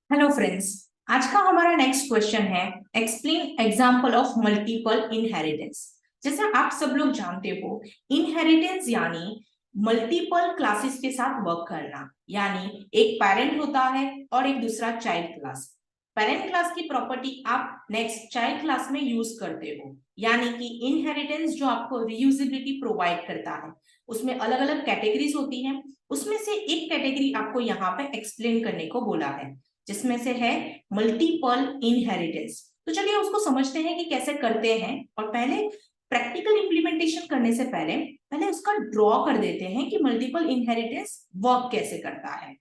Hello friends. आज का हमारा नेक्स्ट क्वेश्चन है explain example of multiple inheritance. जैसे आप सब लोग जानते हो, इनहेरिटेंस यानी मल्टीपल क्लासेस के साथ वर्क करना। यानी एक पेरेंट होता है और एक दूसरा चाइल्ड क्लास। पेरेंट क्लास की प्रॉपर्टी आप नेक्स्ट चाइल्ड क्लास में यूज करते हो। यानी कि इनहेरिटेंस जो आपको रीयूजेबिलिटी प्रोवाइड करता है, उसमें अलग अलग कैटेगरीज होती हैं। उसमें से एक कैटेगरी आपको यहाँ पे एक्सप्लेन करने को बोला है, जिसमें से है मल्टीपल इनहेरिटेंस। तो चलिए उसको समझते हैं कि कैसे करते हैं। और पहले प्रैक्टिकल इंप्लीमेंटेशन करने से पहले पहले उसका ड्रॉ कर देते हैं कि मल्टीपल इनहेरिटेंस वर्क कैसे करता है।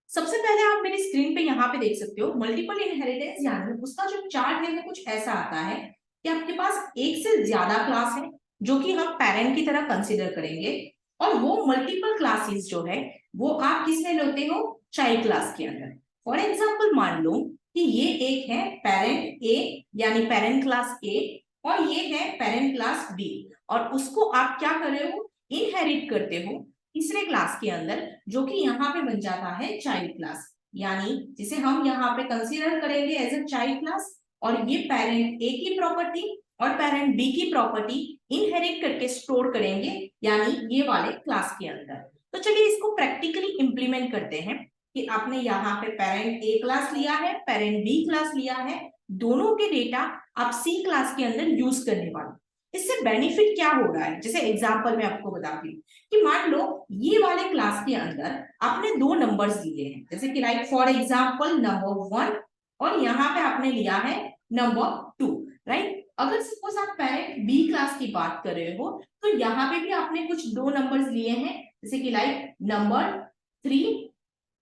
सबसे पहले आप मेरी स्क्रीन पे यहाँ पे देख सकते हो, मल्टीपल इनहेरिटेंस यानी उसका जो चार्ट है वो कुछ ऐसा आता है कि आपके पास एक से ज्यादा क्लास है जो कि हम पेरेंट की तरह कंसीडर करेंगे, और वो मल्टीपल क्लासेस जो है वो आप किसमें लेते हो, चाइल्ड क्लास के अंदर। फॉर एग्जाम्पल मान लो कि ये एक है पेरेंट ए यानी पेरेंट क्लास ए, और ये है पेरेंट क्लास बी, और उसको आप क्या कर रहे हो, इनहेरिट करते हो तीसरे क्लास के अंदर, जो कि यहाँ पे बन जाता है चाइल्ड क्लास। यानी जिसे हम यहाँ पे कंसीडर करेंगे एज अ चाइल्ड क्लास, और ये पेरेंट ए की प्रॉपर्टी और पेरेंट बी की प्रॉपर्टी इनहेरिट करके स्टोर करेंगे, यानी ये वाले क्लास के अंदर। तो चलिए इसको प्रैक्टिकली इंप्लीमेंट करते हैं कि आपने यहाँ पे पेरेंट ए क्लास लिया है, पेरेंट बी क्लास लिया है, दोनों के डेटा आप सी क्लास के अंदर यूज करने वाले। इससे बेनिफिट क्या हो रहा है, जैसे एग्जाम्पल में आपको बताती हूँ कि मान लो ये वाले क्लास के अंदर आपने दो नंबर्स लिए हैं, जैसे कि लाइक फॉर एग्जाम्पल नंबर 1, और यहाँ पे आपने लिया है नंबर 2, राइट। अगर सपोज आप पेरेंट बी क्लास की बात कर रहे हो तो यहाँ पे भी आपने कुछ दो नंबर्स लिए हैं, जैसे कि लाइक नंबर 3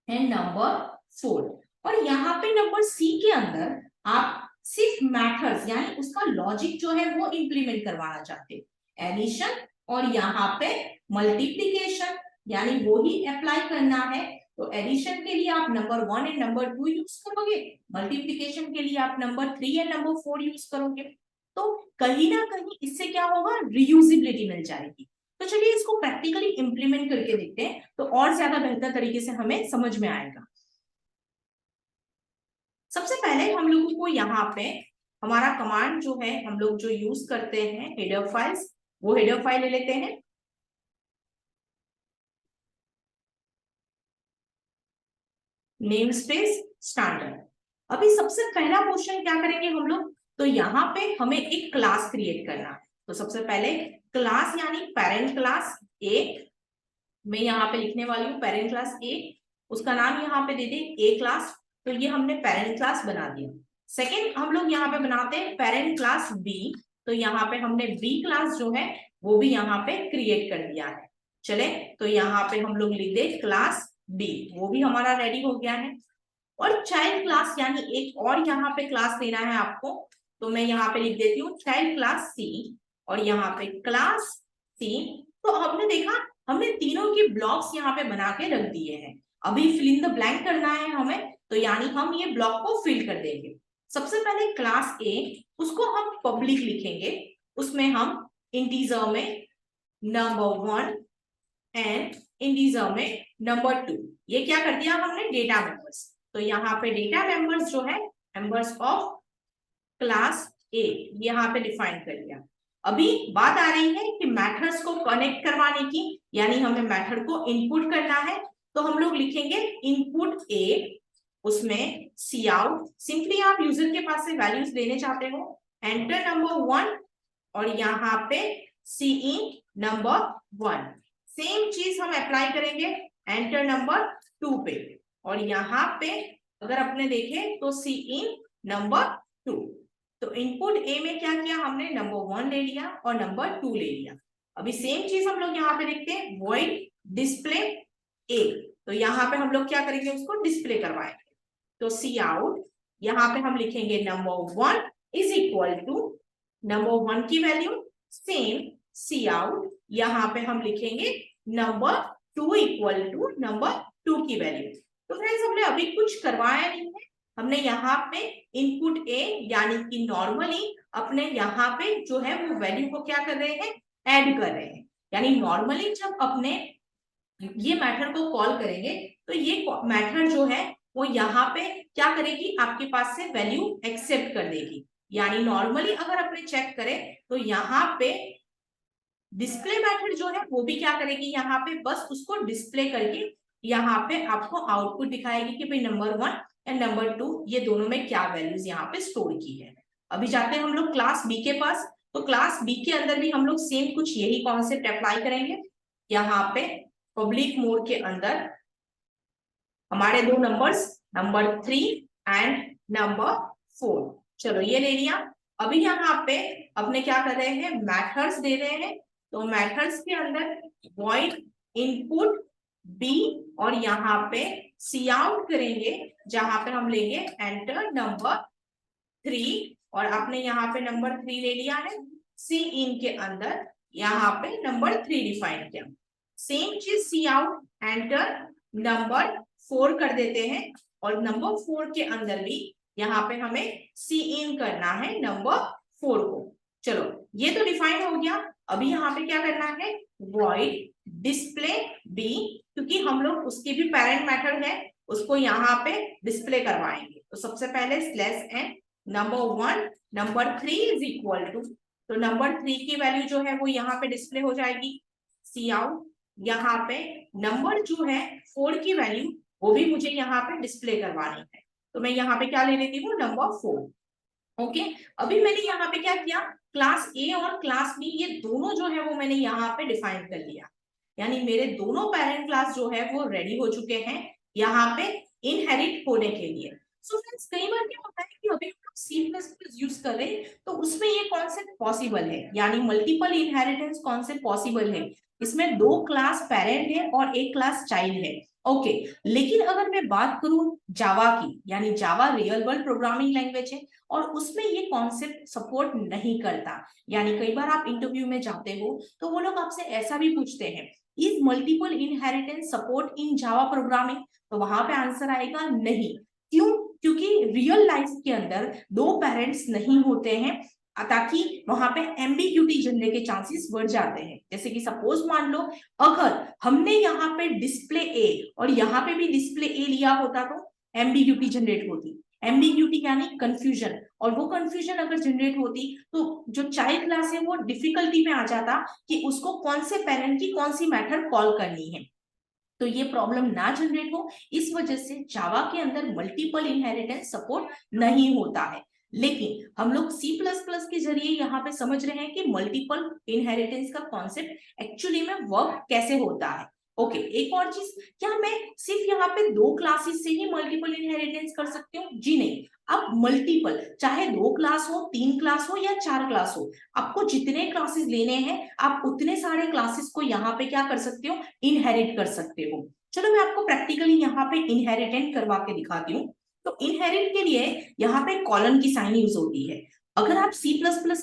एंड नंबर 4। और यहाँ पे नंबर सी के अंदर आप सिर्फ मैथड्स यानी उसका लॉजिक जो है वो इंप्लीमेंट करवाना चाहते हैं, एडिशन और यहाँ पे मल्टीप्लीकेशन, यानी वो ही अप्लाई करना है। तो एडिशन के लिए आप नंबर 1 एंड नंबर 2 यूज करोगे, मल्टीप्लीकेशन के लिए आप नंबर 3 एंड नंबर 4 यूज करोगे। तो कहीं ना कहीं इससे क्या होगा, रियूजिबिलिटी मिल जाएगी। तो चलिए इसको प्रैक्टिकली इंप्लीमेंट करके देखते हैं, तो और ज्यादा बेहतर तरीके से हमें समझ में आएगा। सबसे पहले हम लोगों को यहाँ पे हमारा कमांड जो है हम लोग जो यूज करते हैं हेडर फाइल्स, वो हेडर फाइल ले लेते हैं। Name space standard. अभी सबसे पहला क्वेश्चन क्या करेंगे हम लोग, तो यहाँ पे हमें एक क्लास क्रिएट करना है। तो सबसे पहले क्लास यानी पेरेंट क्लास ए, मैं यहाँ पे लिखने वाली हूँ पेरेंट क्लास ए, उसका नाम यहाँ पे दे दे ए क्लास। तो ये हमने पेरेंट क्लास बना दिया। सेकेंड हम लोग यहाँ पे बनाते हैं पेरेंट क्लास बी, तो यहाँ पे हमने बी क्लास जो है वो भी यहाँ पे क्रिएट कर दिया है। चले, तो यहाँ पे हम लोग लिख दे क्लास बी, वो भी हमारा रेडी हो गया है। और चाइल्ड क्लास यानी एक और यहाँ पे क्लास देना है आपको, तो मैं यहाँ पे लिख देती हूँ चाइल्ड क्लास सी, और यहाँ पे क्लास सी। तो हमने देखा हमने तीनों की ब्लॉक्स यहाँ पे बना के रख दिए हैं। अभी फिल इन द ब्लैंक करना है हमें, तो यानी हम ये ब्लॉक को फिल कर देंगे। सबसे पहले क्लास ए, उसको हम पब्लिक लिखेंगे, उसमें हम इंटीजर में नंबर 1 एंड इंटीजर में नंबर 2, ये क्या कर दिया हमने, डेटा मेंबर्स। तो यहाँ पे डेटा मेंबर्स जो है मेंबर्स ऑफ क्लास ए यहाँ पे डिफाइन कर दिया। अभी बात आ रही है कि मेथड्स को कनेक्ट करवाने की, यानी हमें मेथड को इनपुट करना है। तो हम लोग लिखेंगे इनपुट ए, उसमें सी आउट, सिंपली आप यूजर के पास से वैल्यूज लेने चाहते हो, एंटर नंबर 1, और यहाँ पे सी इन नंबर 1। सेम चीज हम अप्लाई करेंगे एंटर नंबर 2 पे, और यहाँ पे अगर अपने देखें तो सी इन नंबर 2। तो इनपुट ए में क्या किया हमने, नंबर 1 ले लिया और नंबर 2 ले लिया। अभी सेम चीज हम लोग यहाँ पे देखते हैं वॉइड डिस्प्ले ए, तो यहाँ पे हम लोग क्या करेंगे, उसको डिस्प्ले करवाएंगे। तो सी आउट, यहाँ पे हम लिखेंगे number 1 is equal to number 1 की वैल्यू, सेम सी आउट, यहाँ पे हम लिखेंगे नंबर 2 इक्वल टू नंबर 2 की वैल्यू। तो फ्रेंड्स हमने अभी कुछ करवाया नहीं है, हमने यहाँ पे इनपुट ए यानी कि नॉर्मली अपने यहाँ पे जो है वो वैल्यू को क्या कर रहे हैं, ऐड कर रहे हैं। यानी नॉर्मली जब अपने ये मेथड को कॉल करेंगे तो ये मेथड जो है वो यहाँ पे क्या करेगी, आपके पास से वैल्यू एक्सेप्ट कर देगी। यानी नॉर्मली अगर अपने चेक करें तो यहाँ पे डिस्प्ले मेथड जो है वो भी क्या करेगी, यहाँ पे बस उसको डिस्प्ले करके यहाँ पे आपको आउटपुट दिखाएगी कि भाई नंबर 1 एंड नंबर 2 ये दोनों में क्या वैल्यूज यहाँ पे स्टोर की है। अभी जाते हैं हम लोग क्लास बी के पास। तो क्लास बी के अंदर भी हम लोग सेम कुछ यही कॉन्सेप्ट अप्लाई करेंगे। यहाँ पे पब्लिक मोड के अंदर हमारे दो नंबर्स, नंबर 3 एंड नंबर 4, चलो ये ले लिया। अभी यहाँ पे अपने क्या कर रहे हैं, मेथड्स दे रहे हैं। तो मेथड्स के अंदर वॉइड इनपुट बी और यहाँ पे सी आउट करेंगे, जहां पे हम लेंगे एंटर नंबर 3 और आपने यहाँ पे नंबर 3 ले लिया है। सी इन के अंदर यहाँ पे नंबर 3 डिफाइन किया। सेम चीज सी आउट एंटर नंबर 4 कर देते हैं और नंबर 4 के अंदर भी यहाँ पे हमें सी इन करना है नंबर 4 को। चलो ये तो डिफाइन हो गया। अभी यहाँ पे क्या करना है, वॉइड डिस्प्ले बी, क्योंकि हम लोग उसकी भी पेरेंट मेथड है, उसको यहाँ पे डिस्प्ले करवाएंगे। तो सबसे पहले slash N number 1 number 3 is equal to, तो नंबर 3 की वैल्यू जो है वो यहाँ पे डिस्प्ले हो जाएगी। सी आउट यहाँ पे नंबर जो है 4 की वैल्यू वो भी मुझे यहाँ पे डिस्प्ले करवानी है। तो मैं यहाँ पे क्या ले लेती हूँ, नंबर 4। ओके, अभी मैंने यहाँ पे क्या किया, क्लास ए और क्लास बी ये दोनों जो है वो मैंने यहाँ पे डिफाइन कर लिया। यानी मेरे दोनों पेरेंट क्लास जो है वो रेडी हो चुके हैं यहाँ पे इनहेरिट होने के लिए। सो फ्रेंड्स कई बार क्या होता है कि अभी हम C++ यूज कर रहे हैं तो उसमें ये कॉन्सेप्ट पॉसिबल है, यानी मल्टीपल इनहेरिटेंस कॉन्सेप्ट पॉसिबल है। इसमें 2 क्लास पेरेंट है और 1 क्लास चाइल्ड है। ओके, लेकिन अगर मैं बात करूं जावा की, यानी जावा रियल वर्ल्ड प्रोग्रामिंग लैंग्वेज है और उसमें ये कॉन्सेप्ट सपोर्ट नहीं करता। यानी कई बार आप इंटरव्यू में जाते हो तो वो लोग आपसे ऐसा भी पूछते हैं, is multiple inheritance support in Java programming, तो वहां पे आंसर आएगा नहीं। क्यों? क्योंकि रियल लाइफ के अंदर 2 पेरेंट्स नहीं होते हैं, ताकि वहां पे एम्बिग्यूटी जनने के चांसेस बढ़ जाते हैं। जैसे कि सपोज मान लो अगर हमने यहाँ पे डिस्प्ले ए और यहाँ पे भी डिस्प्ले ए लिया होता तो एम्बिग्यूटी जनरेट होती। एम्बिग्यूटी यानी कंफ्यूजन, और वो कंफ्यूजन अगर जनरेट होती तो जो चाइल्ड क्लास है वो डिफिकल्टी में आ जाता कि उसको कौन से पेरेंट की कौन सी मेथड कॉल करनी है। तो ये प्रॉब्लम ना जनरेट हो, इस वजह से जावा के अंदर मल्टीपल इनहेरिटेंस सपोर्ट नहीं होता है। लेकिन हम लोग C++ के जरिए यहाँ पे समझ रहे हैं कि मल्टीपल इनहेरिटेंस का कॉन्सेप्ट एक्चुअली में वर्क कैसे होता है। ओके, एक और चीज, क्या मैं सिर्फ यहाँ पे 2 क्लासेस से ही मल्टीपल इनहेरिटेंस कर सकती हूँ? जी नहीं, आप मल्टीपल चाहे 2 क्लास हो, 3 क्लास हो या 4 क्लास हो, आपको जितने क्लासेस लेने हैं आप उतने सारे क्लासेस को यहाँ पे क्या कर सकते हो, इनहेरिट कर सकते हो। चलो मैं आपको प्रैक्टिकली यहाँ पे इनहेरिटेंट करवा के दिखाती हूँ। तो इनहेरिट के लिए यहाँ पे कॉलन की साइन यूज होती है। अगर आप C++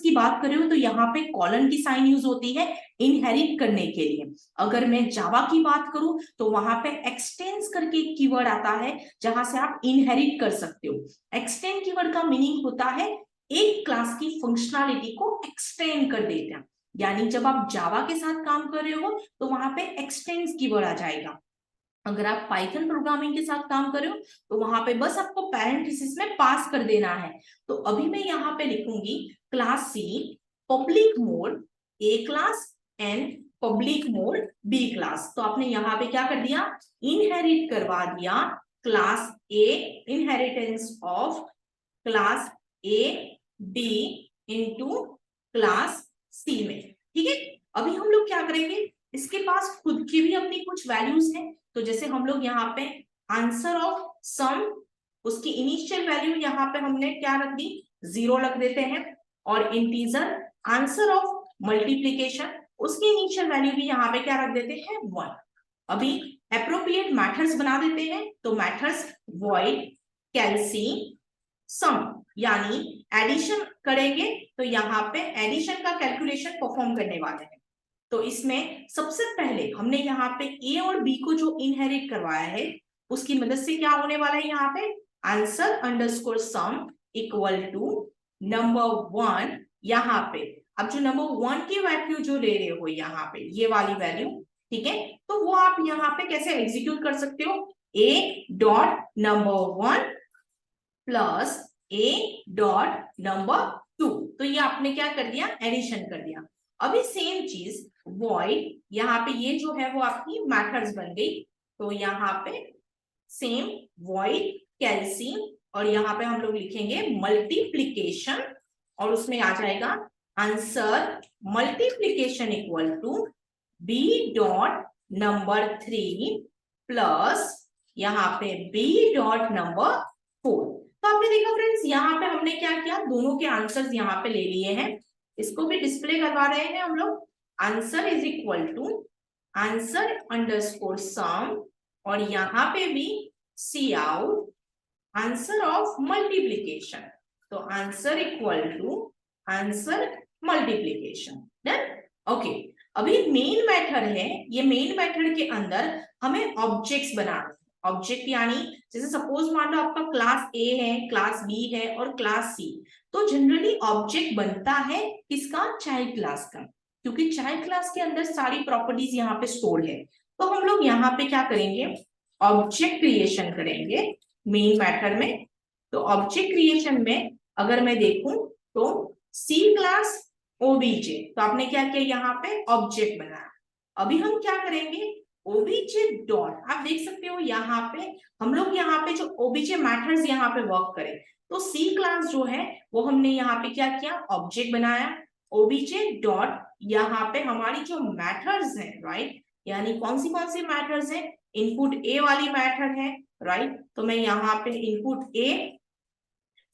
की बात कर रहे हो तो यहाँ पे कॉलन की साइन यूज होती है इनहेरिट करने के लिए। अगर मैं जावा की बात करूं तो वहां पे एक्सटेंस करके एक कीवर्ड आता है जहां से आप इनहेरिट कर सकते हो। एक्सटेंड कीवर्ड का मीनिंग होता है एक क्लास की फंक्शनैलिटी को एक्सटेंड कर देना। यानी जब आप जावा के साथ काम कर रहे हो तो वहां पे एक्सटेंस कीवर्ड आ जाएगा। अगर आप पाइथन प्रोग्रामिंग के साथ काम कर रहे हो तो वहां पे बस आपको पैरेंथेसिस में पास कर देना है। तो अभी मैं यहाँ पे लिखूंगी class C public mode A class and public mode B class. तो आपने यहाँ पे क्या कर दिया, इनहेरिट करवा दिया class A, inheritance of class A B into class C में। ठीक है, अभी हम लोग क्या करेंगे, इसके पास खुद की भी अपनी कुछ वैल्यूज हैं। तो जैसे हम लोग यहाँ पे आंसर ऑफ सम, उसकी इनिशियल वैल्यू यहाँ पे हमने क्या रख दी, 0 रख देते हैं। और इंटीजर आंसर ऑफ मल्टीप्लीकेशन, उसकी इनिशियल वैल्यू भी यहाँ पे क्या रख देते हैं, 1। अभी एप्रोप्रिएट मेथड्स बना देते हैं। तो मेथड्स वॉइड कैलसी सम, यानी एडिशन करेंगे तो यहाँ पे एडिशन का कैलकुलेशन परफॉर्म करने वाले हैं। तो इसमें सबसे पहले हमने यहाँ पे ए और बी को जो इनहेरिट करवाया है उसकी मदद से क्या होने वाला है, यहाँ पे answer underscore sum equal to number 1। यहाँ पे अब जो नंबर 1 की वैल्यू जो ले रहे हो यहाँ पे ये वाली वैल्यू, ठीक है, तो वो आप यहाँ पे कैसे एग्जीक्यूट कर सकते हो, a dot number 1 plus a dot number 2। तो ये आपने क्या कर दिया, एडिशन कर दिया। अभी सेम चीज void, यहाँ पे ये जो है वो आपकी मेथड्स बन गई। तो यहाँ पे सेम void कैल्सियम, और यहाँ पे हम लोग लिखेंगे मल्टीप्लीकेशन, और उसमें आ जाएगा answer multiplication equal to b dot number 3 plus यहाँ पे b डॉट नंबर 4। तो आपने देखा फ्रेंड्स, यहाँ पे हमने क्या किया, दोनों के आंसर्स यहाँ पे ले लिए हैं। इसको भी डिस्प्ले करवा रहे हैं हम लोग। Answer is equal to answer underscore sum, और यहाँ पे भी see out answer of multiplication. तो answer equal to answer multiplication. Then okay, अभी मेन मेथड है। ये मेन मेथड के अंदर हमें ऑब्जेक्ट्स बनाने। ऑब्जेक्ट यानी जैसे सपोज मान लो आपका क्लास ए है, क्लास बी है और क्लास सी। तो जनरली ऑब्जेक्ट बनता है किसका, चाइल्ड क्लास का, क्योंकि चाइल्ड क्लास के अंदर सारी प्रॉपर्टीज यहाँ पे स्टोर है। तो हम लोग यहाँ पे क्या करेंगे, ऑब्जेक्ट क्रिएशन करेंगे मेन मेथड में। तो ऑब्जेक्ट क्रिएशन में अगर मैं देखूं तो सी क्लास ओबीजे, तो आपने क्या किया, यहाँ पे ऑब्जेक्ट बनाया। अभी हम क्या करेंगे, ओबीजे डॉट, आप देख सकते हो यहाँ पे हम लोग यहाँ पे जो ओबीजे मैथड्स यहाँ पे वर्क करें। तो सी क्लास जो है वो हमने यहाँ पे क्या किया, ऑब्जेक्ट बनाया। ओबीजे डॉट यहाँ पे हमारी जो मैथड्स हैं, राइट, यानी कौन सी मैथड्स हैं, इनपुट ए वाली मैथड है, राइट। तो मैं यहाँ पे इनपुट ए,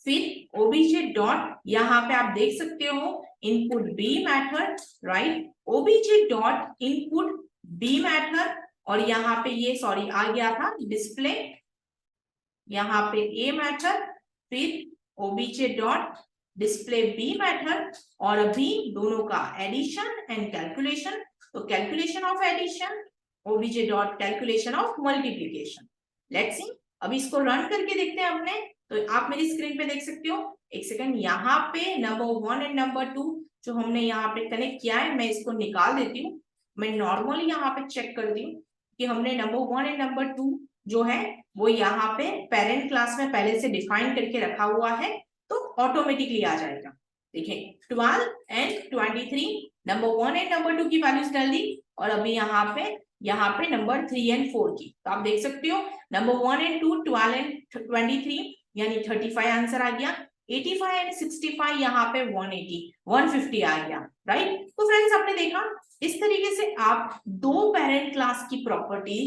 फिर ओबीजे डॉट यहाँ पे आप देख सकते हो input B method, right, OBJ dot input B method, और यहाँ पे ये सॉरी आ गया था डिस्प्ले, यहाँ पे ए मैथड, फिर OBJ dot display B method, और अभी दोनों का एडिशन एंड कैलकुलेशन। तो calculation of addition, OBJ dot calculation of multiplication. Let's see, अभी इसको रन करके देखते हैं अपने। तो आप मेरी स्क्रीन पे देख सकते हो, एक सेकंड, यहाँ पे नंबर 1 एंड नंबर 2 जो हमने यहाँ पे कनेक्ट किया है, मैं इसको निकाल देती हूँ। मैं नॉर्मली यहाँ पे चेक कर दी हूँ कि हमने नंबर 1 एंड नंबर 2 जो है वो यहाँ पे पेरेंट क्लास में पहले से डिफाइन करके रखा हुआ है, तो ऑटोमेटिकली आ जाएगा। देखिए 12 एंड 23, नंबर 1 एंड नंबर 2 की वैल्यूज डाल दी, और अभी यहाँ पे नंबर 3 एंड 4 की। तो आप देख सकते हो नंबर 1 एंड 2 12 एंड 23 यानी 35 आंसर आ गया। 85 एंड 65 यहाँ पे 180 150 आ गया, राइट। तो फ्रेंड्स आपने देखा, इस तरीके से आप दो पेरेंट क्लास की प्रॉपर्टी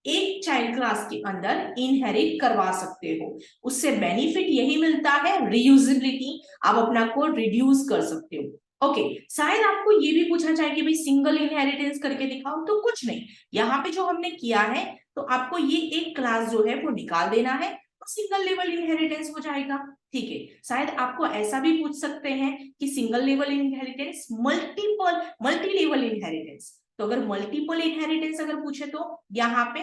एक चाइल्ड क्लास के अंदर इनहेरिट करवा सकते हो। उससे बेनिफिट यही मिलता है, रीयूजेबिलिटी, आप अपना कोड रिड्यूस कर सकते हो। ओके, शायद आपको ये भी पूछा जाए कि भाई सिंगल इनहेरिटेंस करके दिखाओ, तो कुछ नहीं, यहाँ पे जो हमने किया है तो आपको ये एक क्लास जो है वो निकाल देना है, सिंगल लेवल इनहेरिटेंस हो जाएगा। ठीक है, शायद आपको ऐसा भी पूछ सकते हैं कि single level inheritance, multi level inheritance. तो अगर मल्टीपल इनहेरिटेंस अगर पूछे तो यहाँ पे,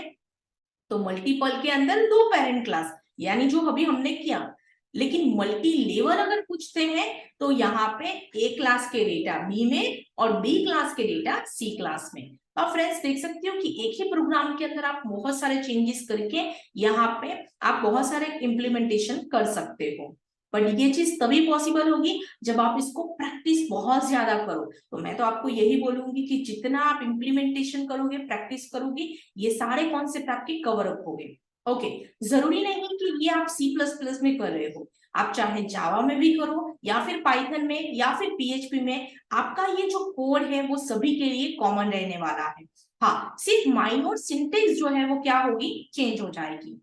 तो मल्टीपल के अंदर दो पेरेंट क्लास, यानी जो अभी हमने किया। लेकिन मल्टी लेवल अगर पूछते हैं तो यहाँ पे ए क्लास के डेटा बी में और बी क्लास के डेटा सी क्लास में। अब फ्रेंड्स देख सकते हो कि एक ही प्रोग्राम के अंदर आप बहुत सारे चेंजेस करके यहाँ पे आप बहुत सारे इम्प्लीमेंटेशन कर सकते हो। बट ये चीज तभी पॉसिबल होगी जब आप इसको प्रैक्टिस बहुत ज्यादा करो। तो मैं तो आपको यही बोलूंगी कि जितना आप इम्प्लीमेंटेशन करोगे, प्रैक्टिस करोगे, ये सारे कॉन्सेप्ट आपके कवर अप होंगे। ओके, जरूरी नहीं कि ये आप C++ में कर रहे हो, आप चाहे जावा में भी करो या फिर पाइथन में या फिर PHP में, आपका ये जो कोड है वो सभी के लिए कॉमन रहने वाला है। हाँ, सिर्फ माइनर सिंटेक्स जो है वो क्या होगी, चेंज हो जाएगी।